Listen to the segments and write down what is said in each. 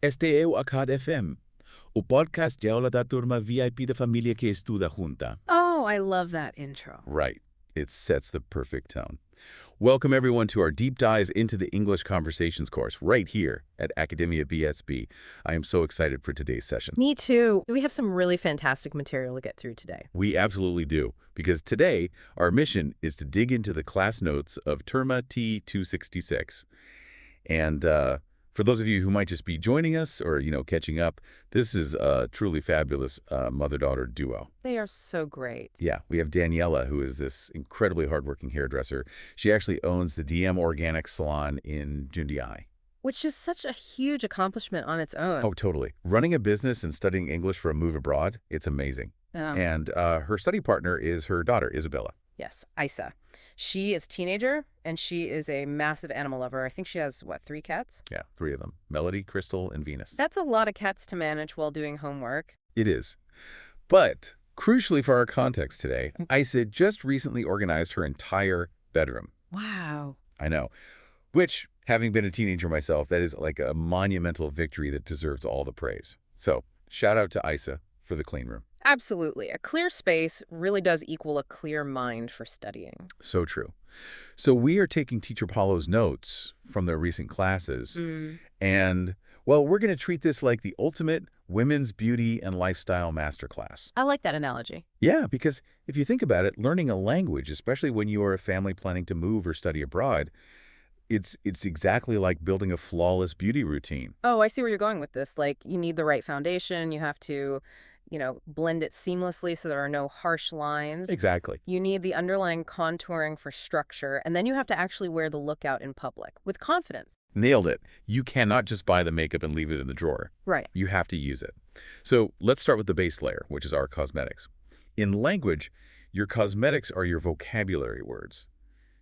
Este é o Acad FM, o podcast de aula da turma VIP da família que estuda junta. Oh, I love that intro. Right. It sets the perfect tone. Welcome, everyone, to our deep dives into the English Conversations course right here at Academia BSB. I am so excited for today's session. Me too. We have some really fantastic material to get through today. We absolutely do, because today our mission is to dig into the class notes of Terma T266. And for those of you who might just be joining us or, catching up, this is a truly fabulous mother-daughter duo. They are so great. Yeah, we have Daniela, who is this incredibly hardworking hairdresser. She actually owns the DM Organic Salon in Jundiai. Which is such a huge accomplishment on its own. Oh, totally. Running a business and studying English for a move abroad, it's amazing. And her study partner is her daughter, Isabella. Yes, Isa. She is a teenager, and she is a massive animal lover. I think she has, 3 cats? Yeah, 3 of them. Melody, Crystal, and Venus. That's a lot of cats to manage while doing homework. It is. But crucially for our context today, Isa just recently organized her entire bedroom. Wow. I know. Which, having been a teenager myself, that is like a monumental victory that deserves all the praise. So, shout out to Isa for the clean room. Absolutely. A clear space really does equal a clear mind for studying. So true. So we are taking Teacher Paulo's notes from their recent classes. And, well, we're going to treat this like the ultimate women's beauty and lifestyle masterclass. I like that analogy. Yeah, because if you think about it, learning a language, especially when you are a family planning to move or study abroad, it's exactly like building a flawless beauty routine. Oh, I see where you're going with this. Like, you need the right foundation. You have to blend it seamlessly so there are no harsh lines. Exactly. You need the underlying contouring for structure, and then you have to actually wear the look out in public with confidence. Nailed it. You cannot just buy the makeup and leave it in the drawer. Right. You have to use it. So let's start with the base layer, which is our cosmetics. In language, your cosmetics are your vocabulary words.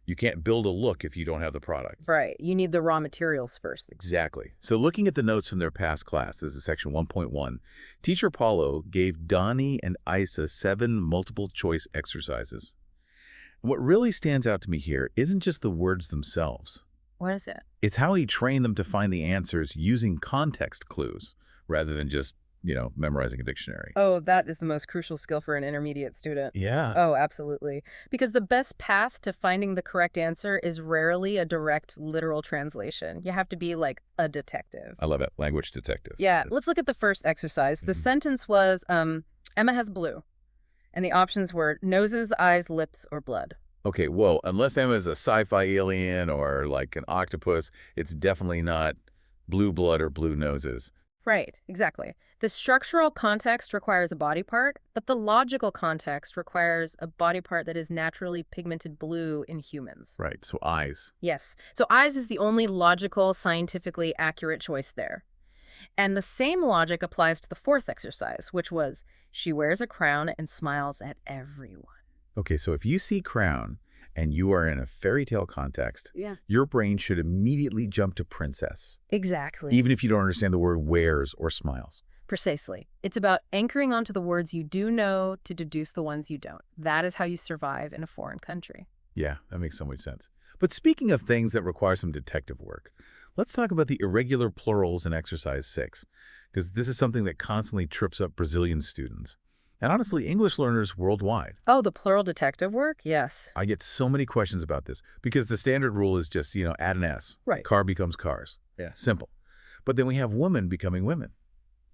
You can't build a look if you don't have the product. Right. You need the raw materials first. Exactly. So looking at the notes from their past class, this is section 1.1, Teacher Paulo gave Donnie and Isa 7 multiple-choice exercises. And what really stands out to me here isn't just the words themselves. What is it? It's how he trained them to find the answers using context clues rather than just, memorizing a dictionary. Oh, that is the most crucial skill for an intermediate student. Yeah. Oh, absolutely. Because the best path to finding the correct answer is rarely a direct, literal translation. You have to be like a detective. I love it. Language detective. Yeah. Let's look at the first exercise. The sentence was, Emma has blue. And the options were noses, eyes, lips, or blood. Okay, well, unless Emma is a sci-fi alien or like an octopus, it's definitely not blue blood or blue noses. Right, exactly. The structural context requires a body part, but the logical context requires a body part that is naturally pigmented blue in humans. Right, so eyes. Yes. So eyes is the only logical, scientifically accurate choice there. And the same logic applies to the fourth exercise, which was she wears a crown and smiles at everyone. Okay, so if you see crown and you are in a fairy tale context, your brain should immediately jump to princess. Exactly. Even if you don't understand the word wears or smiles. Precisely. It's about anchoring onto the words you do know to deduce the ones you don't. That is how you survive in a foreign country. Yeah, that makes so much sense. But speaking of things that require some detective work, let's talk about the irregular plurals in exercise 6, because this is something that constantly trips up Brazilian students. And honestly, English learners worldwide. Oh, the plural detective work? Yes. I get so many questions about this because the standard rule is just, add an S. Right. Car becomes cars. Yeah. Simple. But then we have women becoming women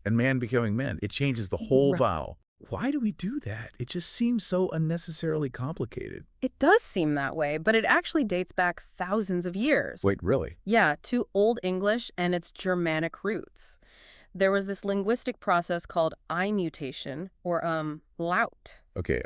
and man becoming men. It changes the whole vowel. Why do we do that? It just seems so unnecessarily complicated. It does seem that way, but it actually dates back thousands of years. Wait, really? Yeah, to Old English and its Germanic roots. There was this linguistic process called I mutation, or laut. Okay,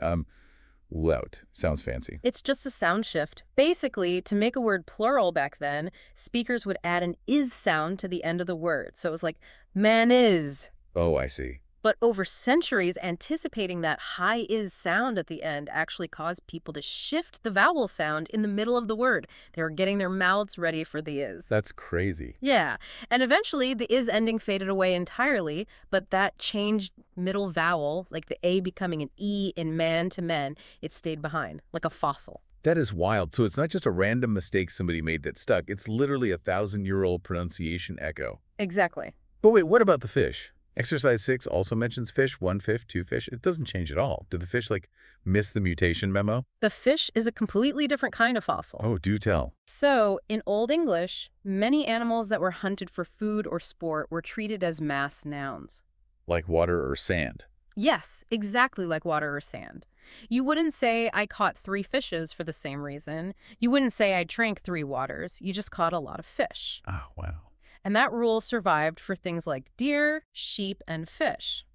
laut. Sounds fancy. It's just a sound shift. Basically, to make a word plural back then, speakers would add an is sound to the end of the word. So it was like, man is. Oh, I see. But over centuries, anticipating that high is sound at the end actually caused people to shift the vowel sound in the middle of the word. They were getting their mouths ready for the is. That's crazy. Yeah. And eventually, the is ending faded away entirely, but that changed middle vowel, like the A becoming an E in man to men, it stayed behind, like a fossil. That is wild. So it's not just a random mistake somebody made that stuck. It's literally a 1,000-year-old pronunciation echo. Exactly. But wait, what about the fish? Exercise 6 also mentions fish, one fish, two fish. It doesn't change at all. Did the fish, like, miss the mutation memo? The fish is a completely different kind of fossil. Oh, do tell. So, in Old English, many animals that were hunted for food or sport were treated as mass nouns. Like water or sand. Yes, exactly like water or sand. You wouldn't say, I caught 3 fishes for the same reason. You wouldn't say, I drank 3 waters. You just caught a lot of fish. Oh, wow. And that rule survived for things like deer, sheep, and fish.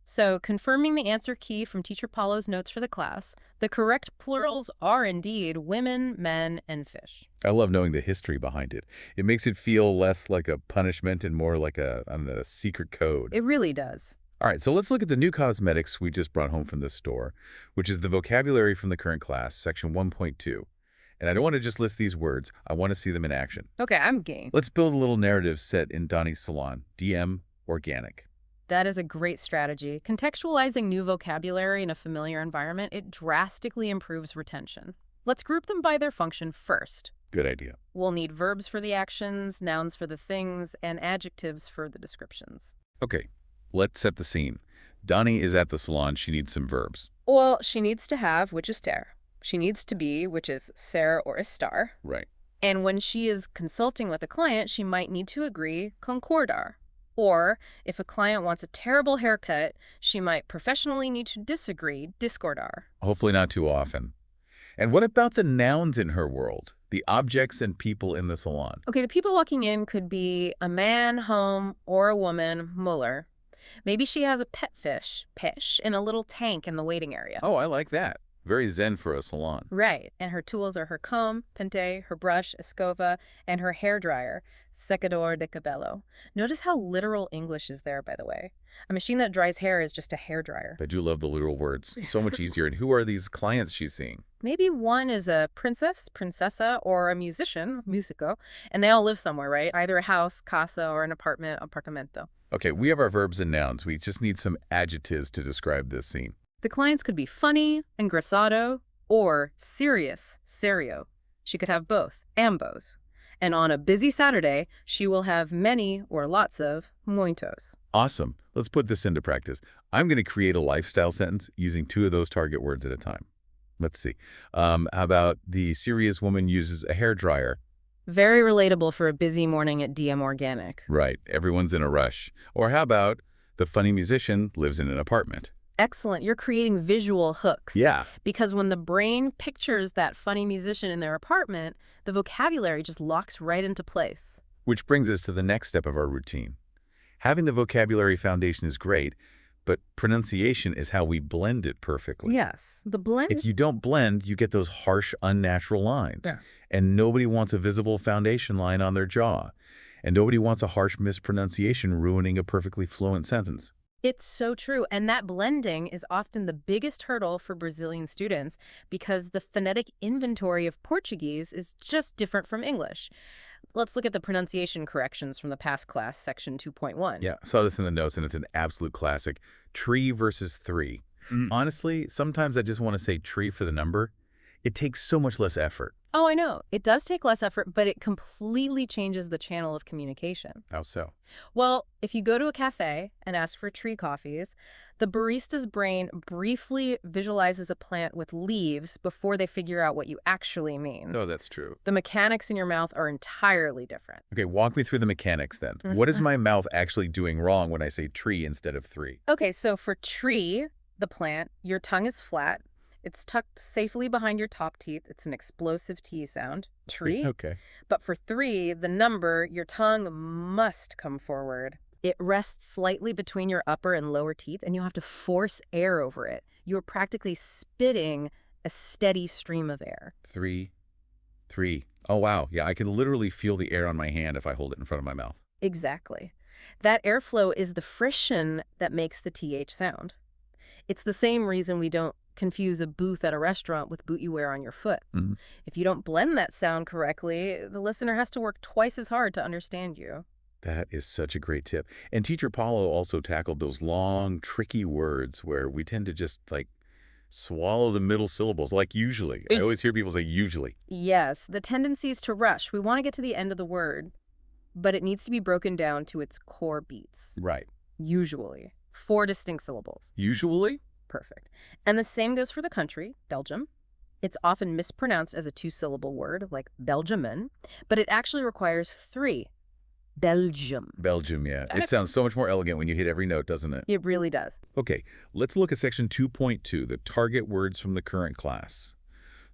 So, confirming the answer key from Teacher Paulo's notes for the class, the correct plurals are indeed women, men, and fish. I love knowing the history behind it. It makes it feel less like a punishment and more like a, I don't know, a secret code. It really does. All right, so let's look at the new cosmetics we just brought home from the store, which is the vocabulary from the current class, section 1.2. And I don't want to just list these words. I want to see them in action. Okay, I'm game. Let's build a little narrative set in Donnie's salon, DM Organic. That is a great strategy. Contextualizing new vocabulary in a familiar environment, it drastically improves retention. Let's group them by their function first. Good idea. We'll need verbs for the actions, nouns for the things, and adjectives for the descriptions. Okay, let's set the scene. Donnie is at the salon. She needs some verbs. Well, she needs to have, which is ter. She needs to be, which is ser or estar. Right. And when she is consulting with a client, she might need to agree concordar. Or, if a client wants a terrible haircut, she might professionally need to disagree, discordar. Hopefully not too often. And what about the nouns in her world? The objects and people in the salon? Okay, the people walking in could be a man, home, or a woman, Muller. Maybe she has a pet fish, Pesh, in a little tank in the waiting area. Oh, I like that. Very zen for a salon. Right, and her tools are her comb, pente, her brush, escova, and her hairdryer, secador de cabello. Notice how literal English is there, by the way. A machine that dries hair is just a hairdryer. I do love the literal words. So much easier. And who are these clients she's seeing? Maybe one is a princess, princessa, or a musician, musico, and they all live somewhere, right? Either a house, casa, or an apartment, apartamento. Okay, we have our verbs and nouns. We just need some adjectives to describe this scene. The clients could be funny, engraçado, or serious, serio. She could have both, ambos. And on a busy Saturday, she will have many or lots of muitos. Awesome. Let's put this into practice. I'm going to create a lifestyle sentence using 2 of those target words at a time. Let's see. How about the serious woman uses a hairdryer? Very relatable for a busy morning at DM Organic. Right. Everyone's in a rush. Or how about the funny musician lives in an apartment? Excellent. You're creating visual hooks. Yeah. Because when the brain pictures that funny musician in their apartment, the vocabulary just locks right into place. Which brings us to the next step of our routine. Having the vocabulary foundation is great, but pronunciation is how we blend it perfectly. Yes. The blend. If you don't blend, you get those harsh, unnatural lines. Yeah. And nobody wants a visible foundation line on their jaw. And nobody wants a harsh mispronunciation ruining a perfectly fluent sentence. It's so true. And that blending is often the biggest hurdle for Brazilian students because the phonetic inventory of Portuguese is just different from English. Let's look at the pronunciation corrections from the past class, section 2.1. Yeah, I saw this in the notes, and it's an absolute classic. Tree versus 3. Honestly, sometimes I just want to say tree for the number. It takes so much less effort. Oh, I know. It does take less effort, but it completely changes the channel of communication. How so? Well, if you go to a cafe and ask for tree coffees, the barista's brain briefly visualizes a plant with leaves before they figure out what you actually mean. No, that's true. The mechanics in your mouth are entirely different. Okay, walk me through the mechanics then. What is my mouth actually doing wrong when I say tree instead of 3? Okay, so for tree, the plant, your tongue is flat. It's tucked safely behind your top teeth. It's an explosive T sound. Tree. Okay. But for 3, the number, your tongue must come forward. It rests slightly between your upper and lower teeth, and you have to force air over it. You're practically spitting a steady stream of air. 3, 3. Oh, wow. Yeah, I can literally feel the air on my hand if I hold it in front of my mouth. Exactly. That airflow is the friction that makes the TH sound. It's the same reason we don't confuse a booth at a restaurant with boot you wear on your foot. If you don't blend that sound correctly, the listener has to work twice as hard to understand you. That is such a great tip. And Teacher Paulo also tackled those long, tricky words where we tend to just, like, swallow the middle syllables, like usually. I always hear people say usually. Yes, the tendency is to rush. We want to get to the end of the word. but it needs to be broken down to its core beats. Right. Usually. 4 distinct syllables. Usually? Perfect. And the same goes for the country, Belgium. It's often mispronounced as a 2-syllable word, like Belgiumen, but it actually requires 3. Belgium. Belgium, yeah. It sounds so much more elegant when you hit every note, doesn't it? It really does. Okay, let's look at section 2.2, the target words from the current class.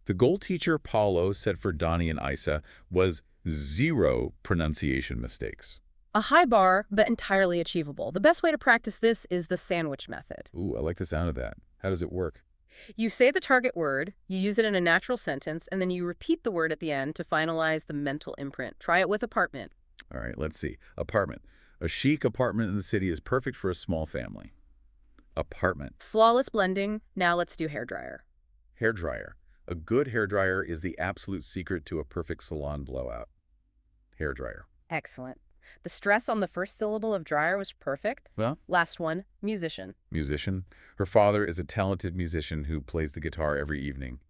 The goal teacher, Paulo, set for Donnie and Isa was 0 pronunciation mistakes. A high bar, but entirely achievable. The best way to practice this is the sandwich method. Ooh, I like the sound of that. How does it work? You say the target word, you use it in a natural sentence, and then you repeat the word at the end to finalize the mental imprint. Try it with apartment. All right, let's see. Apartment. A chic apartment in the city is perfect for a small family. Apartment. Flawless blending. Now let's do hairdryer. Hairdryer. A good hairdryer is the absolute secret to a perfect salon blowout. Hairdryer. Excellent. The stress on the first syllable of dryer was perfect. Well, Last one, musician. musician. Her father is a talented musician who plays the guitar every evening.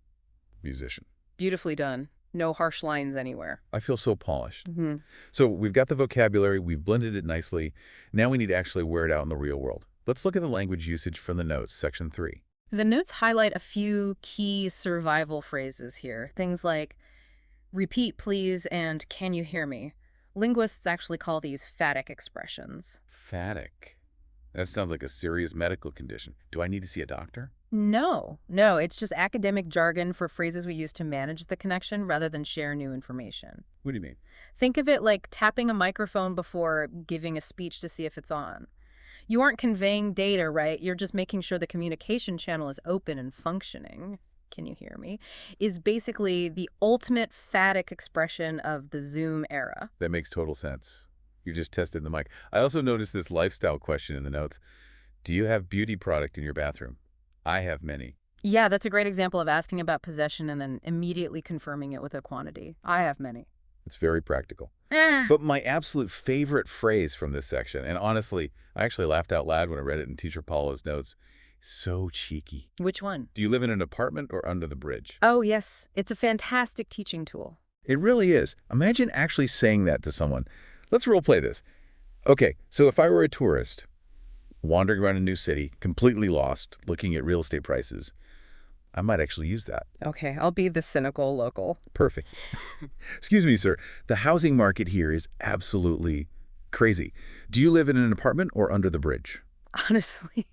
Musician. Beautifully done. No harsh lines anywhere. I feel so polished. Mm-hmm. So we've got the vocabulary, we've blended it nicely. Now we need to actually wear it out in the real world. Let's look at the language usage from the notes, section 3. The notes highlight a few key survival phrases here. Things like, repeat please and can you hear me? Linguists actually call these phatic expressions. Phatic. That sounds like a serious medical condition. Do I need to see a doctor? No, it's just academic jargon for phrases we use to manage the connection rather than share new information. What do you mean? Think of it like tapping a microphone before giving a speech to see if it's on. You aren't conveying data, right? You're just making sure the communication channel is open and functioning. Can you hear me? Is basically the ultimate phatic expression of the Zoom era. That makes total sense. You just tested the mic. I also noticed this lifestyle question in the notes. Do you have beauty product in your bathroom? I have many. Yeah, that's a great example of asking about possession and then immediately confirming it with a quantity. I have many. It's very practical. But my absolute favorite phrase from this section, and honestly, I actually laughed out loud when I read it in Teacher Paulo's notes, so cheeky. Which one? Do you live in an apartment or under the bridge? Oh, yes. It's a fantastic teaching tool. It really is. Imagine actually saying that to someone. Let's role play this. Okay, so if I were a tourist, wandering around a new city, completely lost, looking at real estate prices, I might actually use that. Okay, I'll be the cynical local. Perfect. Excuse me, sir. The housing market here is absolutely crazy. Do you live in an apartment or under the bridge? Honestly,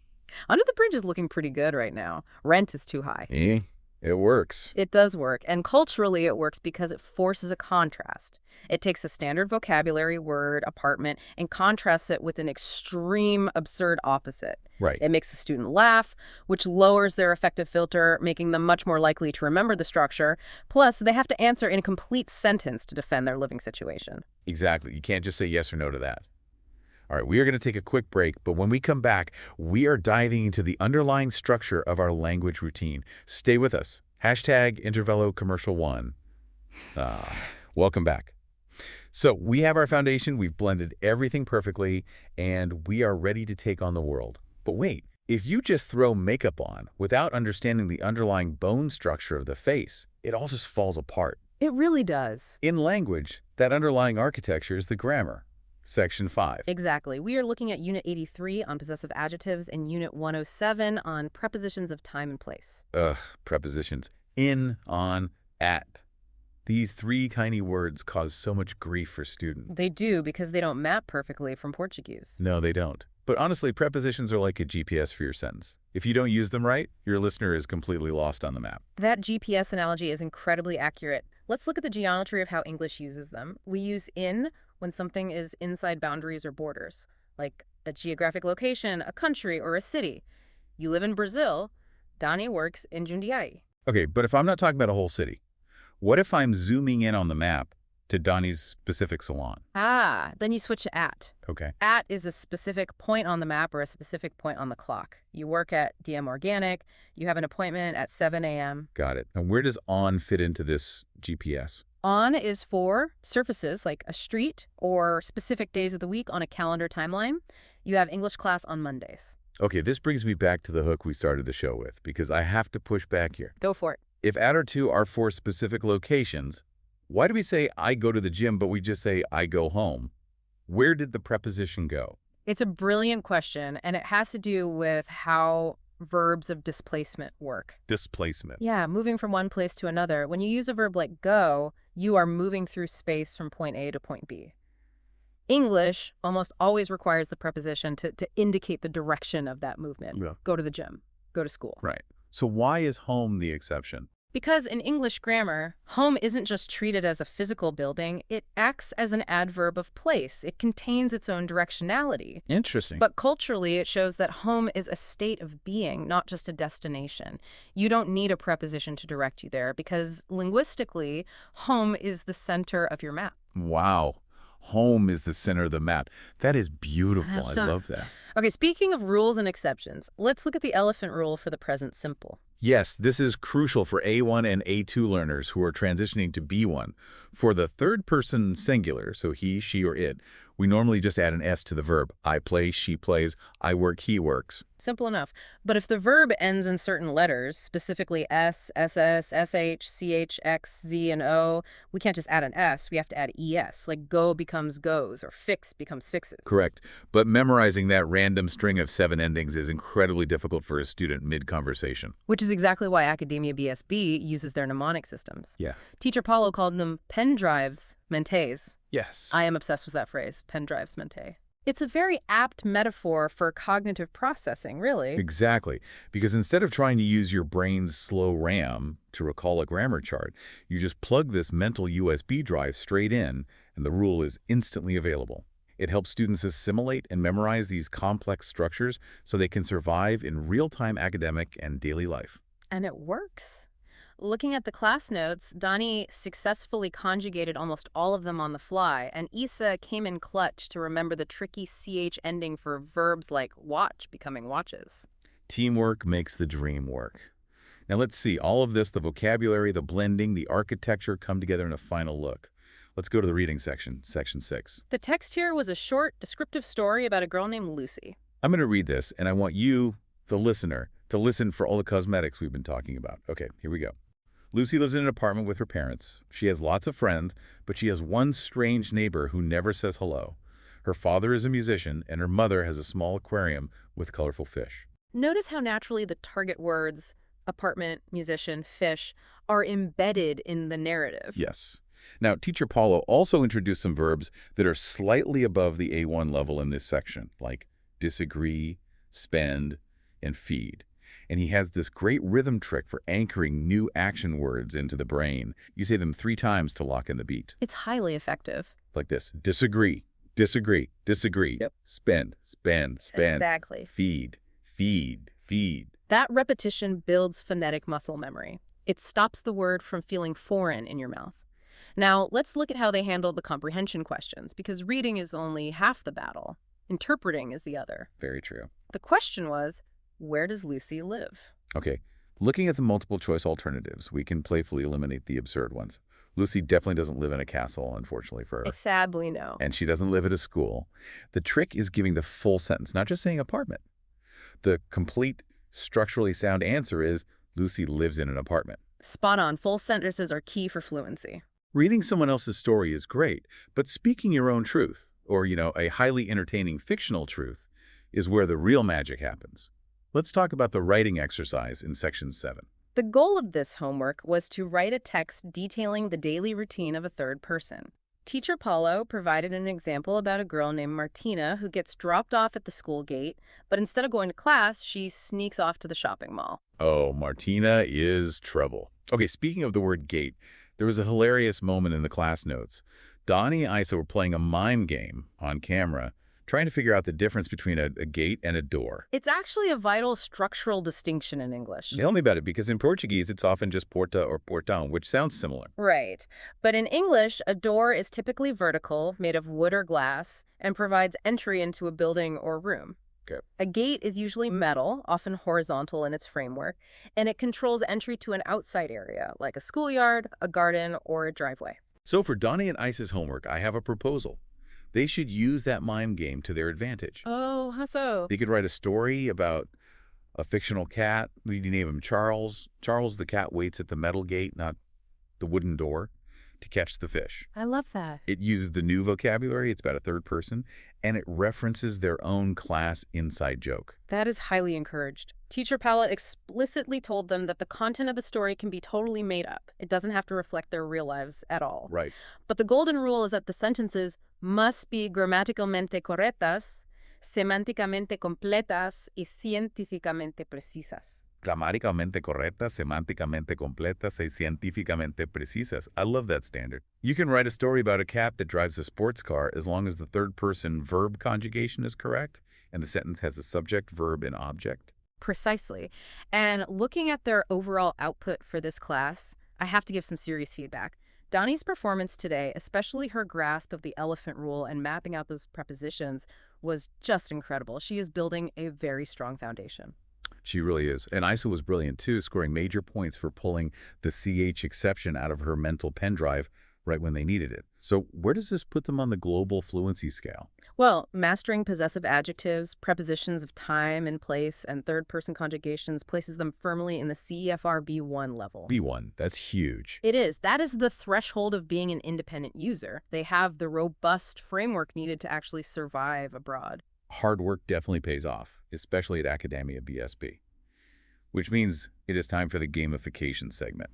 under the bridge is looking pretty good right now. Rent is too high. It works. It does work, and culturally it works because it forces a contrast. It takes a standard vocabulary word, apartment, and contrasts it with an extreme, absurd opposite. Right. It makes the student laugh, which lowers their affective filter, making them much more likely to remember the structure. Plus, they have to answer in a complete sentence to defend their living situation. Exactly. You can't just say yes or no to that. All right, we are going to take a quick break, but when we come back, we are diving into the underlying structure of our language routine. Stay with us. #Intervelo Commercial 1. Welcome back. So we have our foundation, we've blended everything perfectly, and we are ready to take on the world. But wait, if you just throw makeup on without understanding the underlying bone structure of the face, it all just falls apart. It really does. In language, that underlying architecture is the grammar. Section 5. Exactly. We are looking at Unit 83 on possessive adjectives and Unit 107 on prepositions of time and place. Prepositions. In, on, at. These 3 tiny words cause so much grief for students. They do, because they don't map perfectly from Portuguese. No, they don't. But honestly, prepositions are like a GPS for your sentence. If you don't use them right, your listener is completely lost on the map. That GPS analogy is incredibly accurate. Let's look at the geometry of how English uses them. We use in when something is inside boundaries or borders, like a geographic location, a country, or a city. You live in Brazil. Dani works in Jundiaí. Okay, but if I'm not talking about a whole city, what if I'm zooming in on the map to Donnie's specific salon? Then you switch to at. Okay. At is a specific point on the map or a specific point on the clock. You work at DM Organic. You have an appointment at 7 a.m. Got it. And where does on fit into this GPS? On is for surfaces like a street or specific days of the week on a calendar timeline. You have English class on Mondays. Okay, this brings me back to the hook we started the show with, because I have to push back here. Go for it. If at or to are for specific locations, why do we say I go to the gym, but we just say I go home? Where did the preposition go? It's a brilliant question, and it has to do with how verbs of displacement work. Displacement. Yeah, moving from one place to another. When you use a verb like go, you are moving through space from point A to point B. English almost always requires the preposition to indicate the direction of that movement. Yeah. Go to the gym, go to school. Right. So why is home the exception? Because in English grammar, home isn't just treated as a physical building, it acts as an adverb of place. It contains its own directionality. Interesting. But culturally, it shows that home is a state of being, not just a destination. You don't need a preposition to direct you there because linguistically, home is the center of your map. Wow. Home is the center of the map. That is beautiful. I love that. Okay, speaking of rules and exceptions, let's look at the elephant rule for the present simple. Yes, this is crucial for A1 and A2 learners who are transitioning to B1. For the third person singular, so he, she, or it, we normally just add an S to the verb. I play, she plays, I work, he works. Simple enough. But if the verb ends in certain letters, specifically S, SS, SH, CH, X, Z, and O, we can't just add an S, we have to add ES, like go becomes goes, or fix becomes fixes. Correct. But memorizing that random string of 7 endings is incredibly difficult for a student mid-conversation. Which is exactly why AcademiaBSB uses their mnemonic systems. Yeah. Teacher Paulo called them pen drives mentés. Yes. I am obsessed with that phrase, pen drives mente. It's a very apt metaphor for cognitive processing, really. Exactly. Because instead of trying to use your brain's slow RAM to recall a grammar chart, you just plug this mental USB drive straight in, and the rule is instantly available. It helps students assimilate and memorize these complex structures so they can survive in real-time academic and daily life. And it works. Looking at the class notes, Donnie successfully conjugated almost all of them on the fly, and Issa came in clutch to remember the tricky CH ending for verbs like watch becoming watches. Teamwork makes the dream work. Now let's see, all of this, the vocabulary, the blending, the architecture, come together in a final look. Let's go to the reading section, section 6. The text here was a short, descriptive story about a girl named Lucy. I'm going to read this, and I want you, the listener, to listen for all the cosmetics we've been talking about. Okay, here we go. Lucy lives in an apartment with her parents. She has lots of friends, but she has one strange neighbor who never says hello. Her father is a musician, and her mother has a small aquarium with colorful fish. Notice how naturally the target words, apartment, musician, fish, are embedded in the narrative. Yes. Now, Teacher Paulo also introduced some verbs that are slightly above the A1 level in this section, like disagree, spend, and feed. And he has this great rhythm trick for anchoring new action words into the brain. You say them 3 times to lock in the beat. It's highly effective. Like this. Disagree, disagree, disagree. Yep. Spend, spend, spend. Exactly. Feed, feed, feed. That repetition builds phonetic muscle memory. It stops the word from feeling foreign in your mouth. Now, let's look at how they handled the comprehension questions, because reading is only half the battle. Interpreting is the other. Very true. The question was, where does Lucy live? Okay, looking at the multiple choice alternatives, we can playfully eliminate the absurd ones. Lucy definitely doesn't live in a castle, unfortunately for her. Sadly, no. And she doesn't live at a school. The trick is giving the full sentence, not just saying apartment. The complete, structurally sound answer is Lucy lives in an apartment. Spot on. Full sentences are key for fluency. Reading someone else's story is great, but speaking your own truth, or, a highly entertaining fictional truth, is where the real magic happens. Let's talk about the writing exercise in section 7. The goal of this homework was to write a text detailing the daily routine of a third person. Teacher Paulo provided an example about a girl named Martina who gets dropped off at the school gate, but instead of going to class, she sneaks off to the shopping mall. Oh, Martina is trouble. Okay, speaking of the word gate, there was a hilarious moment in the class notes. Donnie and Isa were playing a mime game on camera, trying to figure out the difference between a gate and a door. It's actually a vital structural distinction in English. Tell me about it, because in Portuguese, it's often just porta or portão, which sounds similar. Right. But in English, a door is typically vertical, made of wood or glass, and provides entry into a building or room. Okay. A gate is usually metal, often horizontal in its framework, and it controls entry to an outside area, like a schoolyard, a garden, or a driveway. So for Donnie and Isa's homework, I have a proposal. They should use that mime game to their advantage. Oh, how so? They could write a story about a fictional cat. We name him Charles. Charles the cat waits at the metal gate, not the wooden door. to catch the fish. I love that. It uses the new vocabulary, it's about a third person, and it references their own class inside joke. That is highly encouraged. Teacher Palette explicitly told them that the content of the story can be totally made up. It doesn't have to reflect their real lives at all. Right. But the golden rule is that the sentences must be gramaticalmente correctas, semánticamente completas, y científicamente precisas. Gramaticalmente correctas, semánticamente completas, y científicamente precisas. I love that standard. You can write a story about a cat that drives a sports car as long as the third-person verb conjugation is correct and the sentence has a subject, verb, and object. Precisely. And looking at their overall output for this class, I have to give some serious feedback. Donnie's performance today, especially her grasp of the elephant rule and mapping out those prepositions, was just incredible. She is building a very strong foundation. She really is. And Isa was brilliant, too, scoring major points for pulling the CH exception out of her mental pen drive right when they needed it. So where does this put them on the global fluency scale? Well, mastering possessive adjectives, prepositions of time and place, and third-person conjugations places them firmly in the CEFR B1 level. B1, that's huge. It is. That is the threshold of being an independent user. They have the robust framework needed to actually survive abroad. Hard work definitely pays off, especially at AcademiaBSB. Which means it is time for the gamification segment.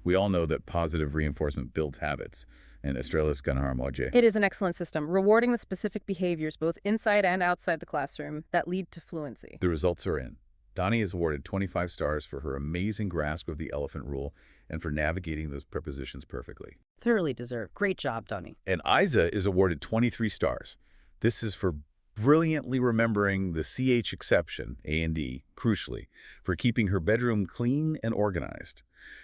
We all know that positive reinforcement builds habits, and Estrelas Ganharmoje. It is an excellent system, rewarding the specific behaviors both inside and outside the classroom that lead to fluency. The results are in. Donnie is awarded 25 stars for her amazing grasp of the elephant rule and for navigating those prepositions perfectly. Thoroughly deserved. Great job, Donnie. And Isa is awarded 23 stars. This is for brilliantly remembering the CH exception, A and D, crucially, for keeping her bedroom clean and organized.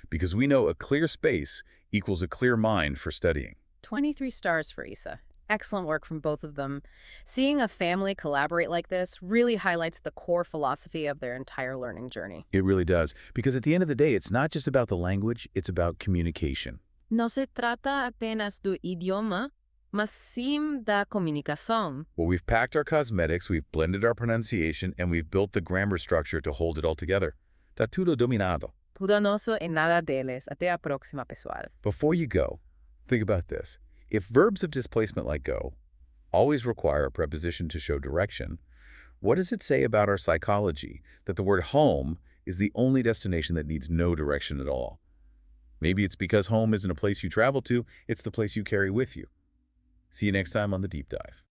Because we know a clear space equals a clear mind for studying. 23 stars for Isa. Excellent work from both of them. Seeing a family collaborate like this really highlights the core philosophy of their entire learning journey. It really does. Because at the end of the day, it's not just about the language, it's about communication. No se trata apenas do idioma, mas sim da comunicação. Well, we've packed our cosmetics, we've blended our pronunciation, and we've built the grammar structure to hold it all together. Tá tudo dominado. Tudo nosso e nada deles. Até a próxima, pessoal. Before you go, think about this. If verbs of displacement like go always require a preposition to show direction, what does it say about our psychology that the word home is the only destination that needs no direction at all? Maybe it's because home isn't a place you travel to, it's the place you carry with you. See you next time on The Deep Dive.